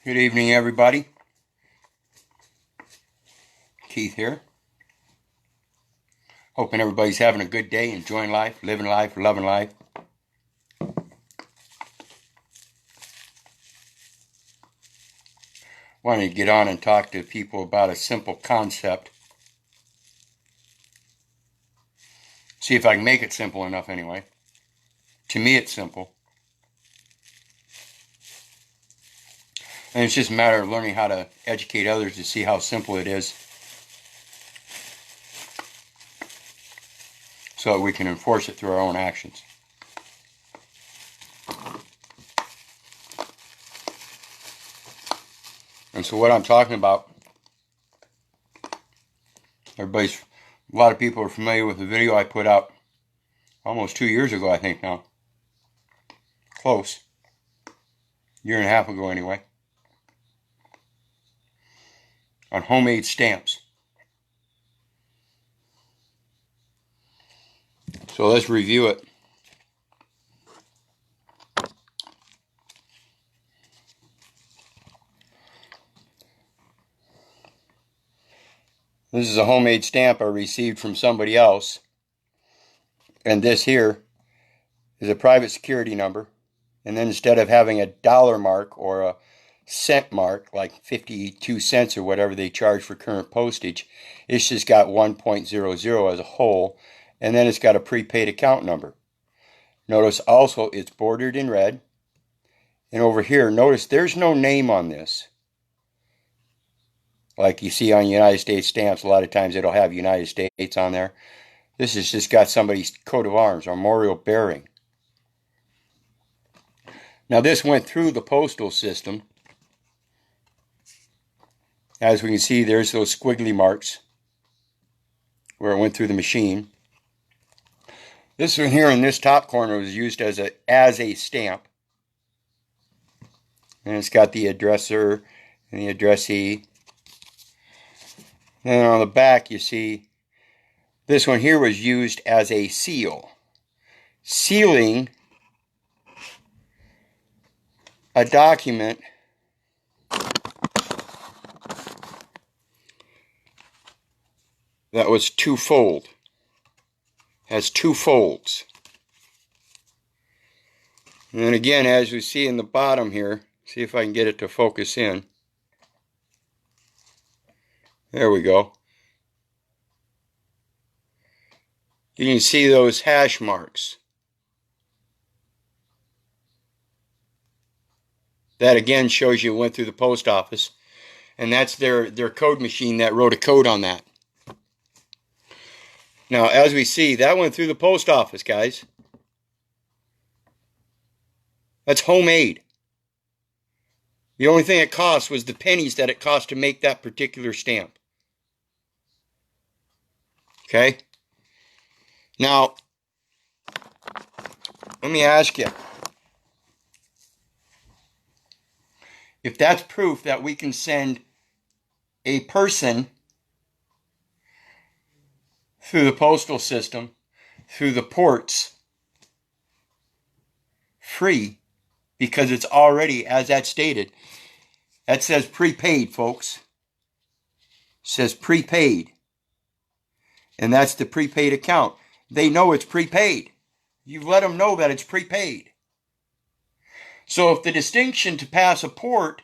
Good evening, everybody. Keith here. Hoping everybody's having a good day, enjoying life, living life, loving life. Wanted to get on and talk to people about a simple concept. See if I can make it simple enough anyway. To me, it's simple. And it's just a matter of learning how to educate others to see how simple it is, so that we can enforce it through our own actions. And so what I'm talking about, a lot of people are familiar with the video I put out almost 2 years ago, I think now. Close. Year and a half ago anyway. On homemade stamps. So let's review it. This is a homemade stamp I received from somebody else. And this here is a private security number. And then instead of having a dollar mark or a cent mark, like 52 cents or whatever they charge for current postage, it's just got 1.00 as a whole. And then it's got a prepaid account number. Notice also it's bordered in red. And over here, notice there's no name on this. Like you see on United States stamps, a lot of times it'll have United States on there. This has just got somebody's coat of arms, armorial bearing. Now this went through the postal system. As we can see, there's those squiggly marks where it went through the machine. This one here in this top corner was used as a stamp. And it's got the addresser and the addressee. And on the back you see this one here was used as a seal. Sealing a document that was twofold. Has two folds. And then again, as we see in the bottom here, see if I can get it to focus in. There we go. You can see those hash marks. That again shows you it went through the post office. And that's their code machine that wrote a code on that. Now, as we see, that went through the post office, guys. That's homemade. The only thing it cost was the pennies that it cost to make that particular stamp. Okay? Now, let me ask you. If that's proof that we can send a person through the postal system, through the ports, free, because it's already, as that stated, that says prepaid, folks. It says prepaid. And that's the prepaid account. They know it's prepaid. You let them know that it's prepaid. So if the distinction to pass a port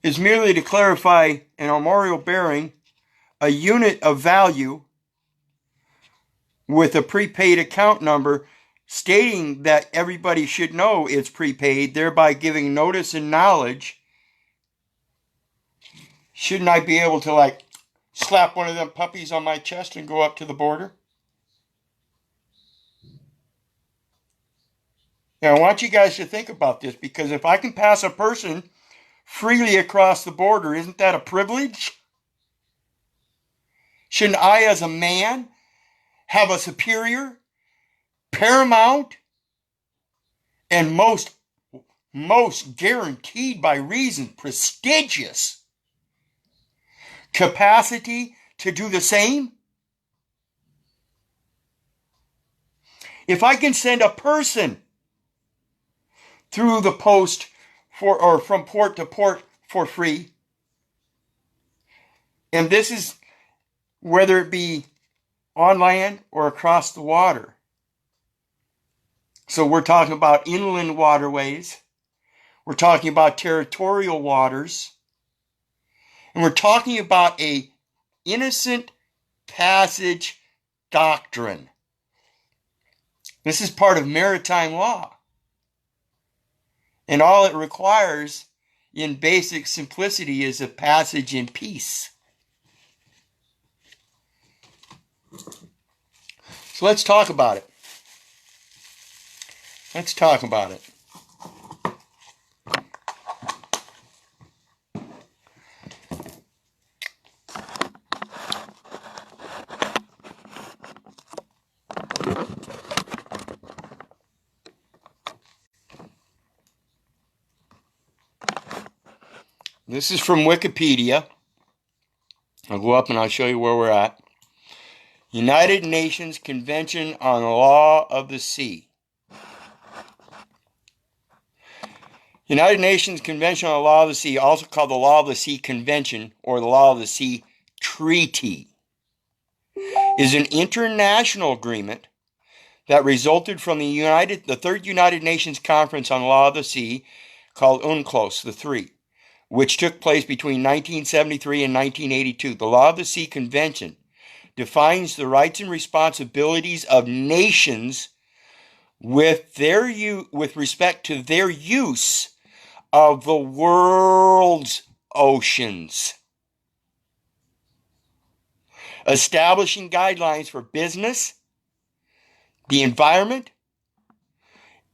is merely to clarify an armorial bearing, a unit of value with a prepaid account number stating that everybody should know it's prepaid, thereby giving notice and knowledge, shouldn't I be able to like slap one of them puppies on my chest and go up to the border? Now I want you guys to think about this, because if I can pass a person freely across the border, isn't that a privilege? Shouldn't I, as a man, have a superior, paramount, and most guaranteed by reason, prestigious capacity to do the same? If I can send a person through the post or from port to port for free. And this is whether it be on land or across the water. So we're talking about inland waterways. We're talking about territorial waters. And we're talking about a innocent passage doctrine. This is part of maritime law. And all it requires in basic simplicity is a passage in peace. So let's talk about it. Let's talk about it. This is from Wikipedia. I'll go up and I'll show you where we're at. United Nations Convention on the Law of the Sea. United Nations Convention on the Law of the Sea, also called the Law of the Sea Convention or the Law of the Sea Treaty, is an international agreement that resulted from the Third United Nations Conference on the Law of the Sea, called UNCLOS, the Three, which took place between 1973 and 1982. The Law of the Sea Convention defines the rights and responsibilities of nations with respect to their use of the world's oceans, establishing guidelines for business, the environment,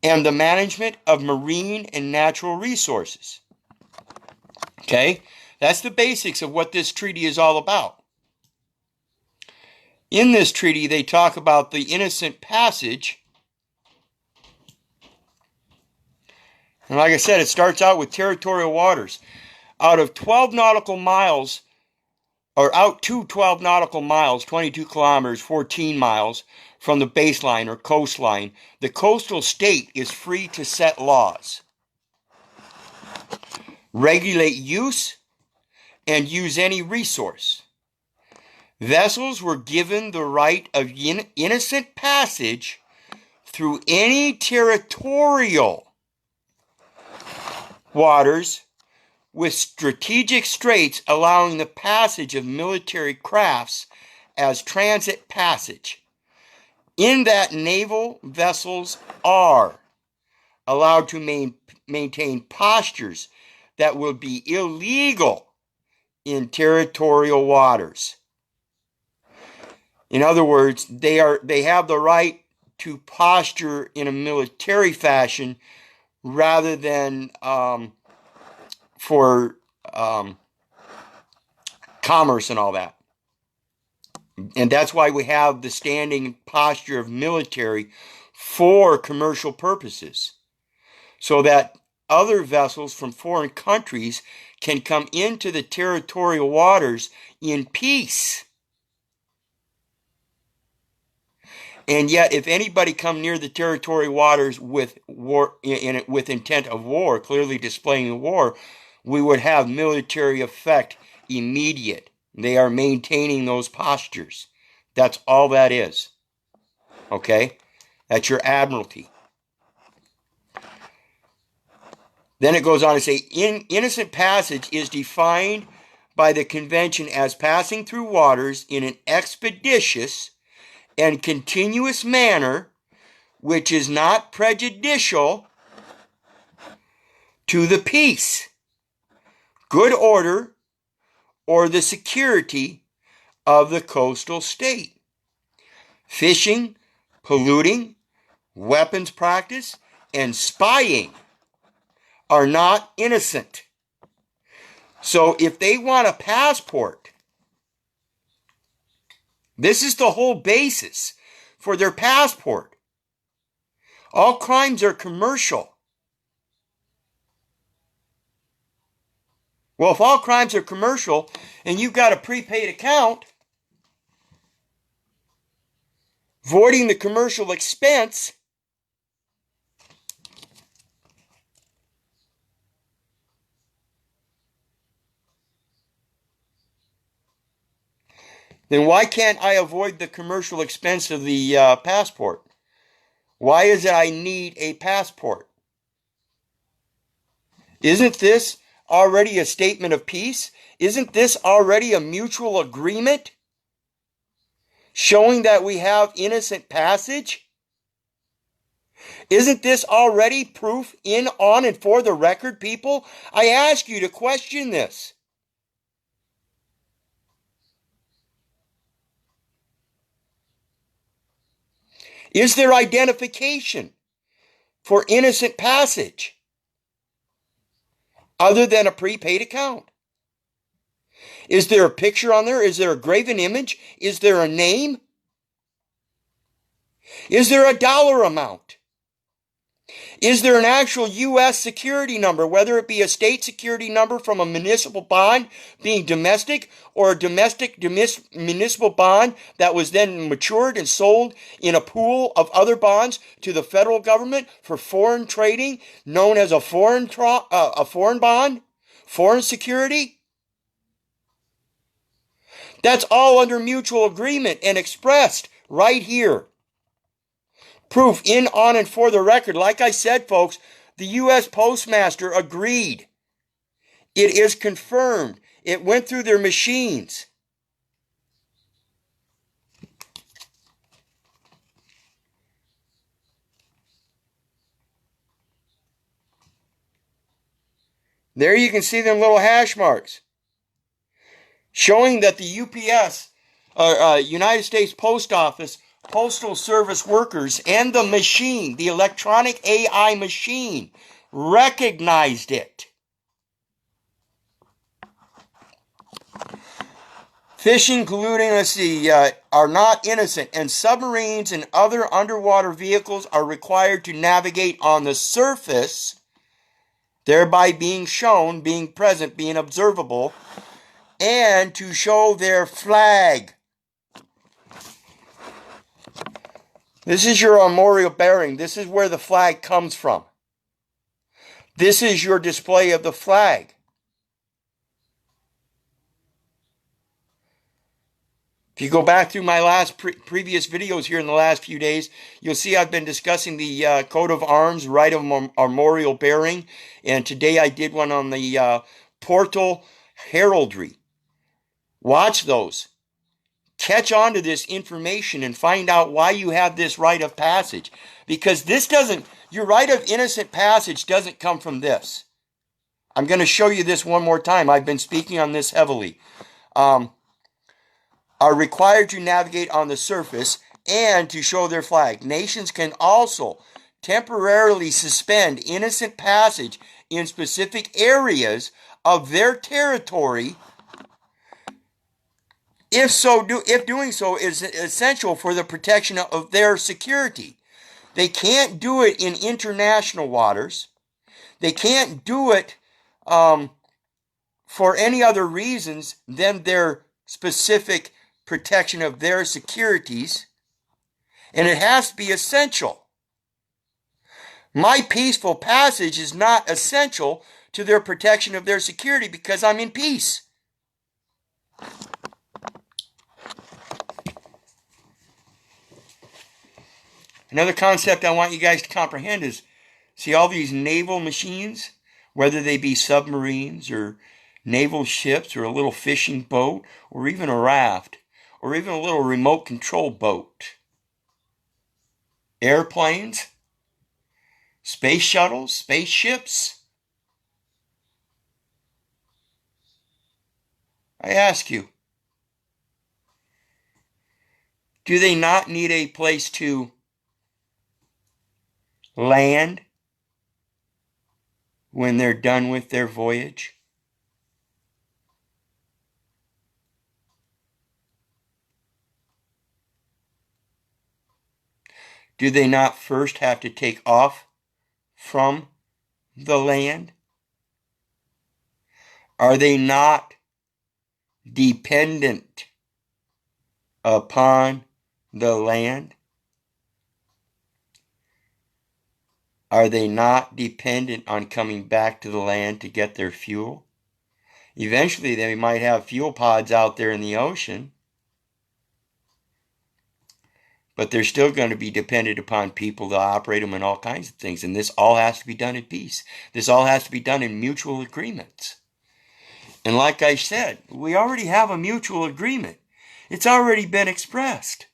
and the management of marine and natural resources. Okay? That's the basics of what this treaty is all about. In this treaty, they talk about the innocent passage. And like I said, it starts out with territorial waters. Out to 12 nautical miles, 22 kilometers, 14 miles from the baseline or coastline, the coastal state is free to set laws, regulate use, and use any resource. Vessels were given the right of innocent passage through any territorial waters, with strategic straits allowing the passage of military crafts as transit passage. In that, naval vessels are allowed to maintain postures that will be illegal in territorial waters. In other words, they have the right to posture in a military fashion rather than for commerce and all that. And that's why we have the standing posture of military for commercial purposes, so that other vessels from foreign countries can come into the territorial waters in peace. And yet, if anybody come near the territorial waters with intent of war, clearly displaying war, we would have military effect immediate. They are maintaining those postures. That's all that is. Okay? That's your admiralty. Then it goes on to say, innocent passage is defined by the convention as passing through waters in an expeditious and continuous manner, which is not prejudicial to the peace, good order, or the security of the coastal state. Fishing, polluting, weapons practice, and spying are not innocent. So if they want a passport, this is the whole basis for their passport. All crimes are commercial. Well, if all crimes are commercial and you've got a prepaid account, voiding the commercial expense, then why can't I avoid the commercial expense of the passport? Why is it I need a passport? Isn't this already a statement of peace? Isn't this already a mutual agreement showing that we have innocent passage? Isn't this already proof in, on, and for the record, people? I ask you to question this. Is there identification for innocent passage other than a prepaid account? Is there a picture on there? Is there a graven image? Is there a name? Is there a dollar amount? Is there an actual U.S. security number, whether it be a state security number from a municipal bond being domestic, or a domestic municipal bond that was then matured and sold in a pool of other bonds to the federal government for foreign trading, known as a foreign bond, foreign security? That's all under mutual agreement and expressed right here. Proof in, on, and for the record. Like I said, folks, the U.S. Postmaster agreed. It is confirmed. It went through their machines. There you can see them little hash marks showing that the UPS, United States Post Office, Postal Service workers, and the machine, the electronic AI machine, recognized it. Fishing, colluding, let's see, are not innocent, and submarines and other underwater vehicles are required to navigate on the surface, thereby being shown, being present, being observable, and to show their flag. This is your armorial bearing. This is where the flag comes from. This is your display of the flag. If you go back through my last previous videos here in the last few days, you'll see I've been discussing the coat of arms, right of armorial bearing, and today I did one on the portal heraldry. Watch those. Catch on to this information and find out why you have this rite of passage. Because this doesn't, your rite of innocent passage doesn't come from this. I'm going to show you this one more time. I've been speaking on this heavily. Are required to navigate on the surface and to show their flag. Nations can also temporarily suspend innocent passage in specific areas of their territory if doing so is essential for the protection of their security. They can't do it in international waters. They can't do it for any other reasons than their specific protection of their securities. And it has to be essential. My peaceful passage is not essential to their protection of their security because I'm in peace. Another concept I want you guys to comprehend is, see all these naval machines, whether they be submarines or naval ships or a little fishing boat or even a raft or even a little remote control boat. Airplanes, space shuttles, spaceships. I ask you, do they not need a place to land when they're done with their voyage? Do they not first have to take off from the land? Are they not dependent upon the land? Are they not dependent on coming back to the land to get their fuel? Eventually, they might have fuel pods out there in the ocean. But they're still going to be dependent upon people to operate them and all kinds of things. And this all has to be done in peace. This all has to be done in mutual agreements. And like I said, we already have a mutual agreement. It's already been expressed.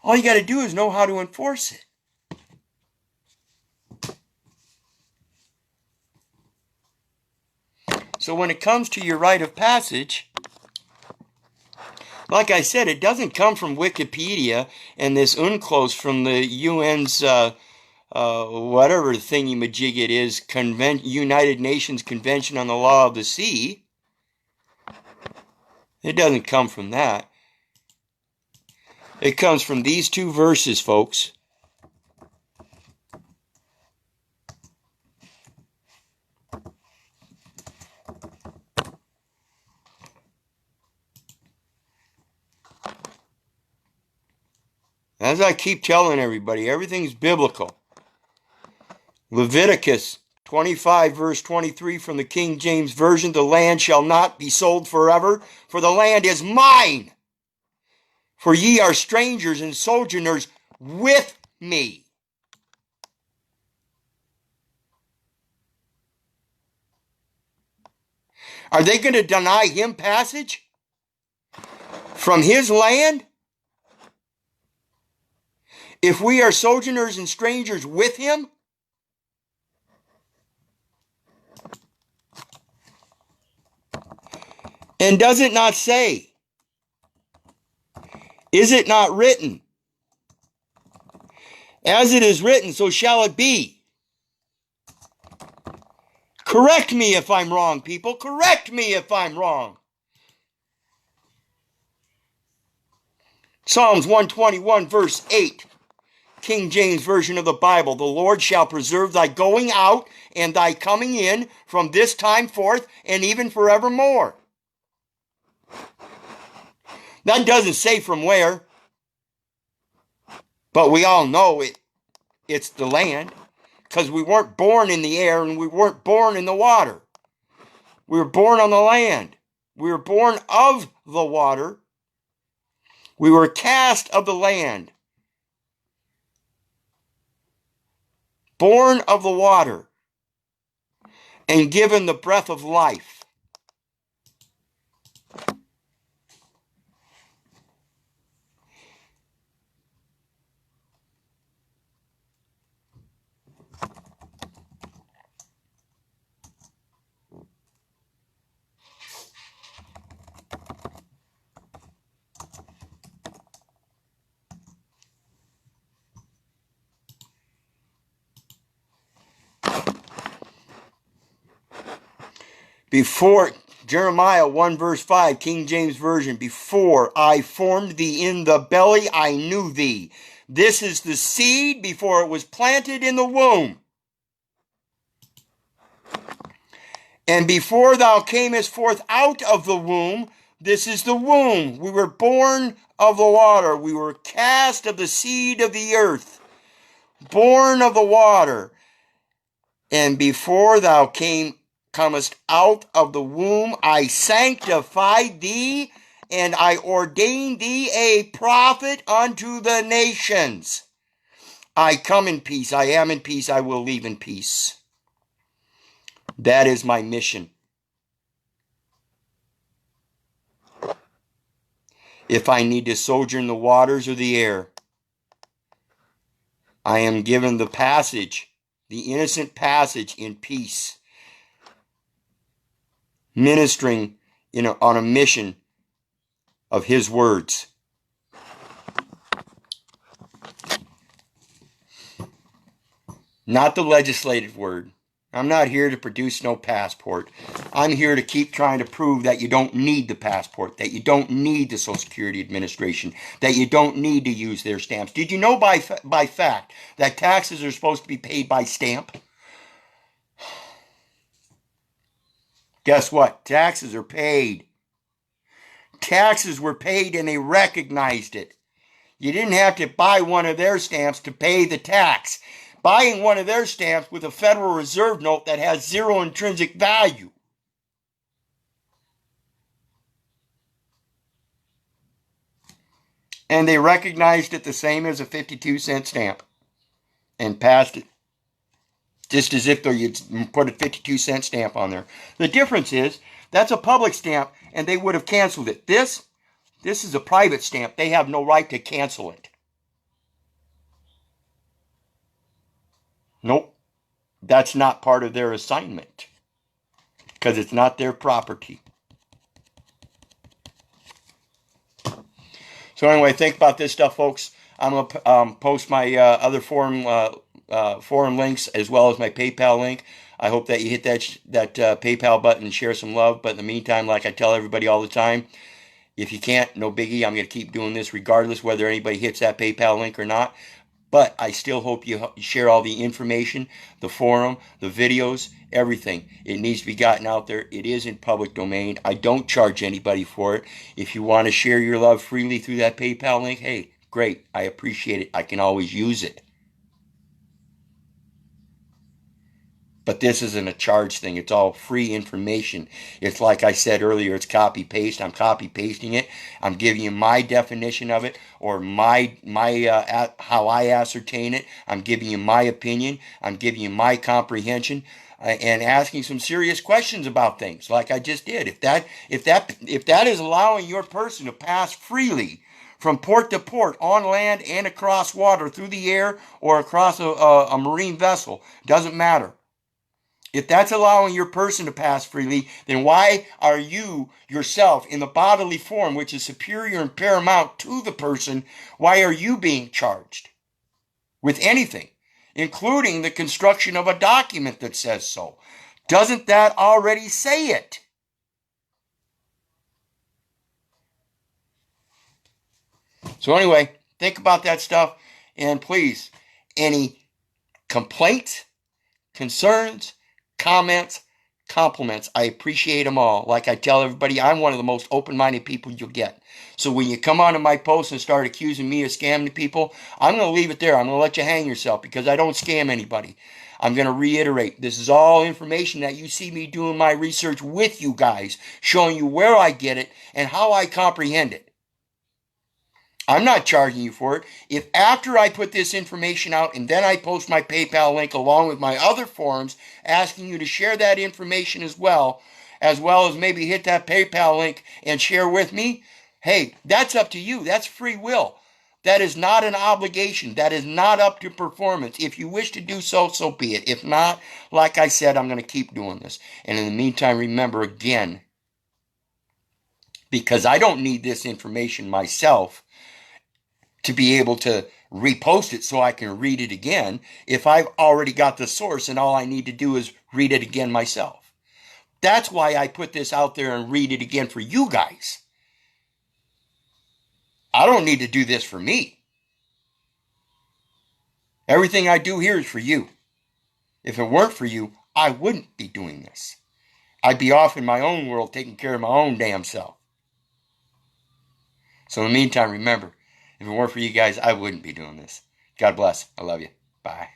All you got to do is know how to enforce it. So when it comes to your rite of passage, like I said, it doesn't come from Wikipedia and this UNCLOS from the UN's whatever thingy-majig it is, United Nations Convention on the Law of the Sea. It doesn't come from that. It comes from these two verses, folks. As I keep telling everybody, everything's biblical. Leviticus 25 verse 23 from the King James Version, the land shall not be sold forever, for the land is mine. For ye are strangers and sojourners with me. Are they going to deny him passage from his land? If we are sojourners and strangers with him? And does it not say, is it not written? As it is written, so shall it be. Correct me if I'm wrong, people. Correct me if I'm wrong. Psalms 121 verse 8. King James Version of the Bible. The Lord shall preserve thy going out and thy coming in from this time forth and even forevermore. That doesn't say from where, but we all know it's the land, because we weren't born in the air and we weren't born in the water. We were born on the land. We were born of the water. We were cast of the land. Born of the water and given the breath of life. Before, Jeremiah 1 verse 5, King James Version, before I formed thee in the belly, I knew thee. This is the seed before it was planted in the womb. And before thou camest forth out of the womb, this is the womb. We were born of the water. We were cast of the seed of the earth. Born of the water. And before thou comest out of the womb, I sanctified thee, and I ordained thee a prophet unto the nations. I come in peace, I am in peace, I will leave in peace. That is my mission. If I need to sojourn the waters or the air, I am given the passage, the innocent passage in peace, ministering on a mission of his words. Not the legislative word. I'm not here to produce no passport. I'm here to keep trying to prove that you don't need the passport, that you don't need the Social Security Administration, that you don't need to use their stamps. Did you know by fact that taxes are supposed to be paid by stamp? Guess what? Taxes are paid. Taxes were paid and they recognized it. You didn't have to buy one of their stamps to pay the tax. Buying one of their stamps with a Federal Reserve note that has zero intrinsic value. And they recognized it the same as a 52-cent stamp and passed it just as if you'd put a 52-cent stamp on there. The difference is that's a public stamp and they would have canceled it. This is a private stamp. They have no right to cancel it. Nope. That's not part of their assignment because it's not their property. So anyway, think about this stuff, folks. I'm going to post my other forum links as well as my PayPal link. I hope that you hit that PayPal button and share some love. But in the meantime, like I tell everybody all the time, if you can't, no biggie. I'm going to keep doing this regardless whether anybody hits that PayPal link or not. But I still hope you share all the information, the forum, the videos, everything. It needs to be gotten out there. It is in public domain. I don't charge anybody for it. If you want to share your love freely through that PayPal link, hey, great. I appreciate it. I can always use it. But this isn't a charge thing. It's all free information. It's like I said earlier, it's copy paste. I'm copy pasting it. I'm giving you my definition of it or my how I ascertain it. I'm giving you my opinion. I'm giving you my comprehension and asking some serious questions about things like I just did. If that is allowing your person to pass freely from port to port, on land and across water, through the air or across a marine vessel, doesn't matter. If that's allowing your person to pass freely, then why are you yourself in the bodily form, which is superior and paramount to the person, why are you being charged with anything, including the construction of a document that says so? Doesn't that already say it? So anyway, think about that stuff, and please, any complaints, concerns, comments, compliments, I appreciate them all. Like I tell everybody, I'm one of the most open-minded people you'll get. So when you come onto my post and start accusing me of scamming people, I'm going to leave it there. I'm going to let you hang yourself because I don't scam anybody. I'm going to reiterate, this is all information that you see me doing my research with you guys, showing you where I get it and how I comprehend it. I'm not charging you for it. If after I put this information out and then I post my PayPal link along with my other forums asking you to share that information as well as maybe hit that PayPal link and share with me, hey, that's up to you. That's free will. That is not an obligation. That is not up to performance. If you wish to do so, so be it. If not, like I said, I'm going to keep doing this. And in the meantime, remember again, because I don't need this information myself, to be able to repost it so I can read it again if I've already got the source and all I need to do is read it again myself. That's why I put this out there and read it again for you guys. I don't need to do this for me. Everything I do here is for you. If it weren't for you, I wouldn't be doing this. I'd be off in my own world taking care of my own damn self. So in the meantime, remember, if it weren't for you guys, I wouldn't be doing this. God bless. I love you. Bye.